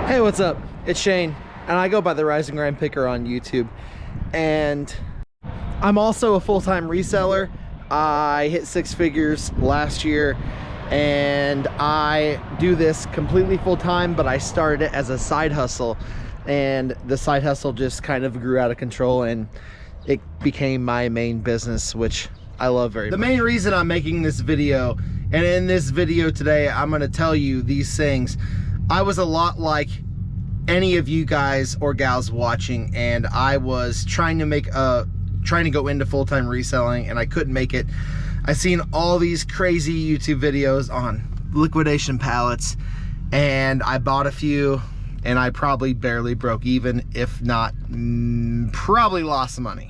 Hey, what's up? It's Shane, and I go by the Rise and Grind Picker on YouTube. And I'm also a full-time reseller. I hit 6 figures last year, and I do this completely full-time, but I started it as a side hustle, and the side hustle just kind of grew out of control, and it became my main business, which I love very much. The main reason I'm making this video, and in this video today, I'm gonna tell you these things. I was a lot like any of you guys or gals watching, and I was trying to go into full-time reselling, and I couldn't make it. I seen all these crazy YouTube videos on liquidation pallets, and I bought a few, and I probably barely broke even, if not probably lost some money.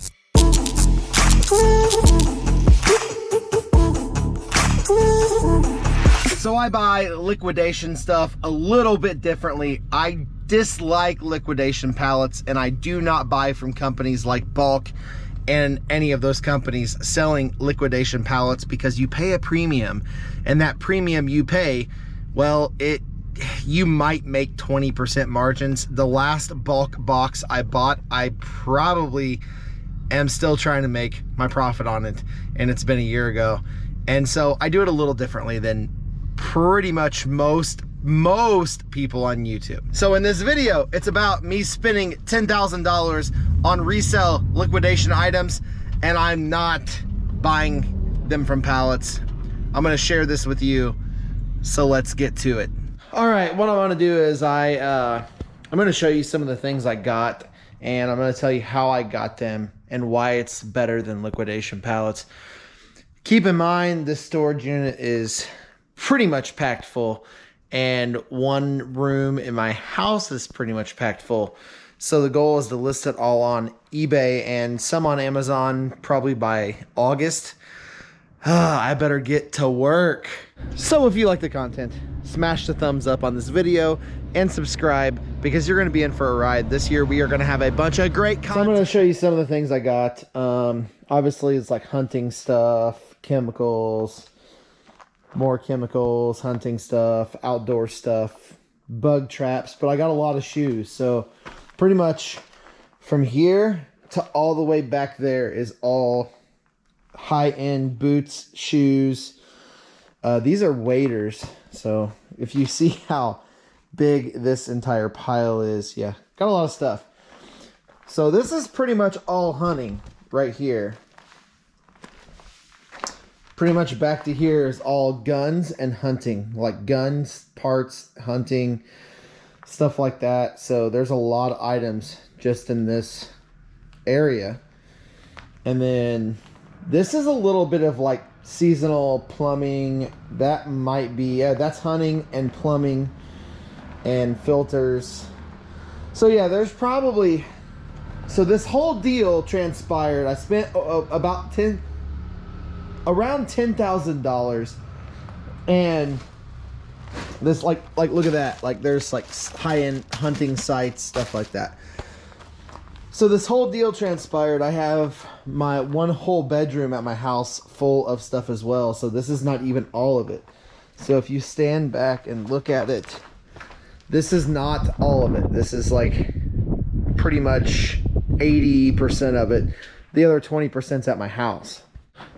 So I buy liquidation stuff a little bit differently. I dislike liquidation pallets, and I do not buy from companies like Bulk and any of those companies selling liquidation pallets, because you pay a premium, and that premium you pay, well, you might make 20% margins. The last Bulk box I bought, I probably am still trying to make my profit on it, and it's been a year ago. And so I do it a little differently than pretty much most people on YouTube. So in this video, it's about me spending $10,000 on resale liquidation items, and I'm not buying them from pallets. I'm gonna share this with you, so let's get to it. All right, what I wanna do is I'm gonna show you some of the things I got, and I'm gonna tell you how I got them and why it's better than liquidation pallets. Keep in mind, this storage unit is pretty much packed full, and one room in my house is pretty much packed full. So the goal is to list it all on eBay and some on Amazon probably by August. I better get to work. So if you like the content, smash the thumbs up on this video and subscribe, because you're gonna be in for a ride. This year we are gonna have a bunch of great content. So I'm gonna show you some of the things I got. Obviously it's like hunting stuff, chemicals, more chemicals, hunting stuff, outdoor stuff, bug traps, but I got a lot of shoes. So pretty much from here to all the way back there is all high-end boots, shoes. These are waders. So if you see how big this entire pile is, yeah, got a lot of stuff. So this is pretty much all hunting right here. Pretty much back to here is all guns and hunting, like guns, parts, hunting, stuff like that. So there's a lot of items just in this area. And then this is a little bit of like seasonal plumbing. That might be, yeah, that's hunting and plumbing and filters. So yeah, there's probably, so this whole deal transpired. I spent about around $10,000, and this like look at that, like there's like high-end hunting sites, stuff like that. So this whole deal transpired. I have my one whole bedroom at my house full of stuff as well, so this is not even all of it. So if you stand back and look at it, this is not all of it. This is like pretty much 80% of it. The other 20%'s at my house.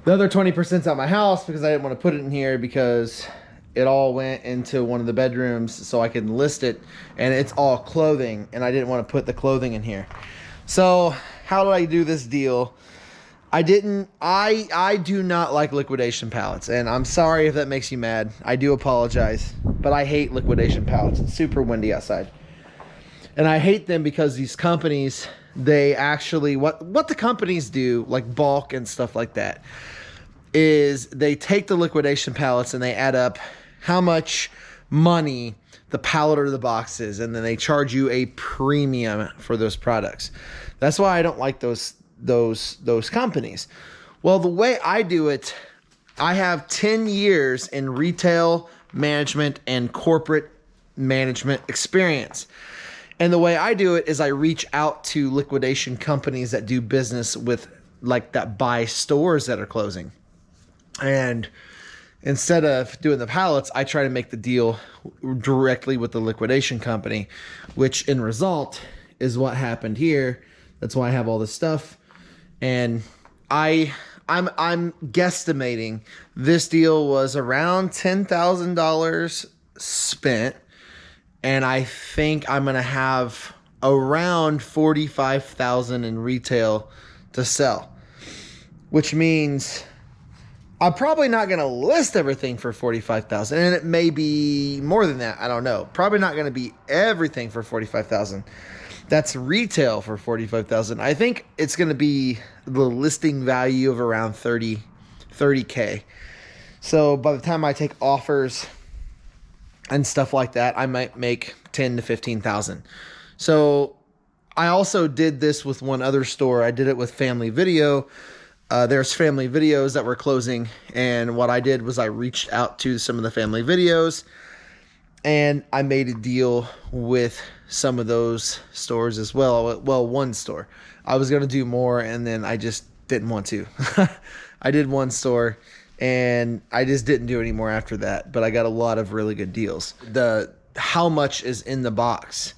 The other 20%'s at my house because I didn't want to put it in here, because it all went into one of the bedrooms so I could list it, and it's all clothing, and I didn't want to put the clothing in here. So how did I do this deal? I do not like liquidation pallets, and I'm sorry if that makes you mad. I do apologize, but I hate liquidation pallets. It's super windy outside. And I hate them because these companies, they actually, what the companies do, like Bulk and stuff like that, is they take the liquidation pallets and they add up how much money the pallet or the box is, and then they charge you a premium for those products. That's why I don't like those companies. Well, the way I do it, I have 10 years in retail management and corporate management experience. And the way I do it is I reach out to liquidation companies that do business with, like, that buy stores that are closing. And instead of doing the pallets, I try to make the deal directly with the liquidation company, which in result is what happened here. That's why I have all this stuff. And I'm guesstimating this deal was around $10,000 spent, and I think I'm gonna have around 45,000 in retail to sell, which means I'm probably not gonna list everything for 45,000, and it may be more than that. I don't know. Probably not gonna be everything for 45,000. That's retail for 45,000. I think it's going to be the listing value of around 30K. So by the time I take offers and stuff like that, I might make 10 to 15,000. So I also did this with one other store. I did it with Family Video. There's Family Videos that were closing, and what I did was I reached out to some of the Family Videos, and I made a deal with some of those stores as well. Well, one store. I was going to do more, and then I just didn't want to. I did one store, and I just didn't do any more after that. But I got a lot of really good deals. How much is in the box?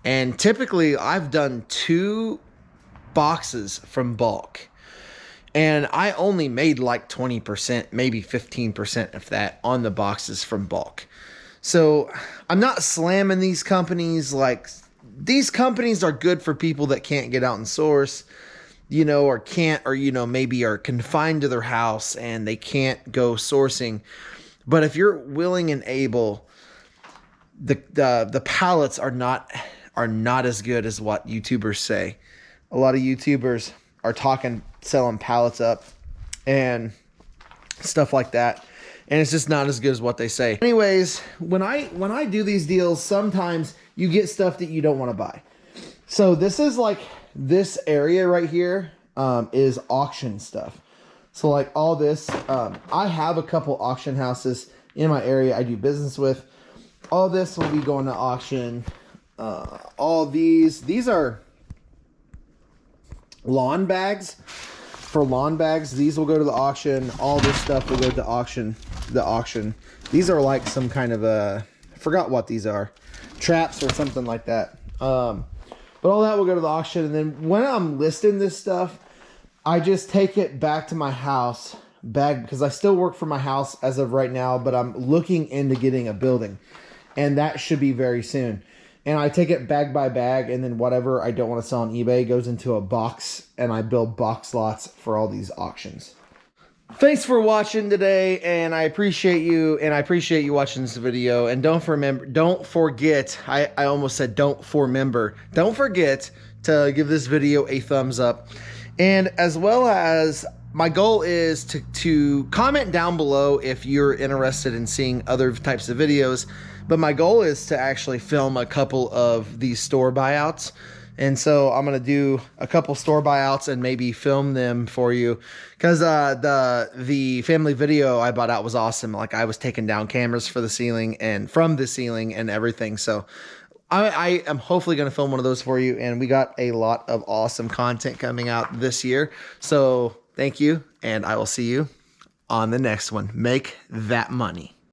And typically, I've done 2 boxes from bulk. And I only made like 20%, maybe 15% of that on the boxes from bulk. So I'm not slamming these companies. Like, these companies are good for people that can't get out and source, or can't, or, maybe are confined to their house and they can't go sourcing. But if you're willing and able, the pallets are not as good as what YouTubers say. A lot of YouTubers are selling pallets up and stuff like that. And it's just not as good as what they say. Anyways, when I do these deals, sometimes you get stuff that you don't want to buy. So this is like, this area right here is auction stuff. So like all this, I have a couple auction houses in my area I do business with. All this will be going to auction. All these are lawn bags. For lawn bags, these will go to the auction. All this stuff will go to auction. The auction. These are like some kind of I forgot what these are, traps or something like that. But all that will go to the auction, and then when I'm listing this stuff, I just take it back to my house because I still work for my house as of right now, but I'm looking into getting a building, and that should be very soon. And I take it bag by bag, and then whatever I don't want to sell on eBay goes into a box, and I build box lots for all these auctions. Thanks for watching today, and I appreciate you, watching this video. And don't forget, I almost said don't forget to give this video a thumbs up. And as well as, my goal is to comment down below if you're interested in seeing other types of videos. But my goal is to actually film a couple of these store buyouts. And so I'm going to do a couple store buyouts and maybe film them for you. Because the Family Video I bought out was awesome. Like, I was taking down cameras for the ceiling and from the ceiling and everything. So I am hopefully going to film one of those for you. And we got a lot of awesome content coming out this year. So thank you. And I will see you on the next one. Make that money.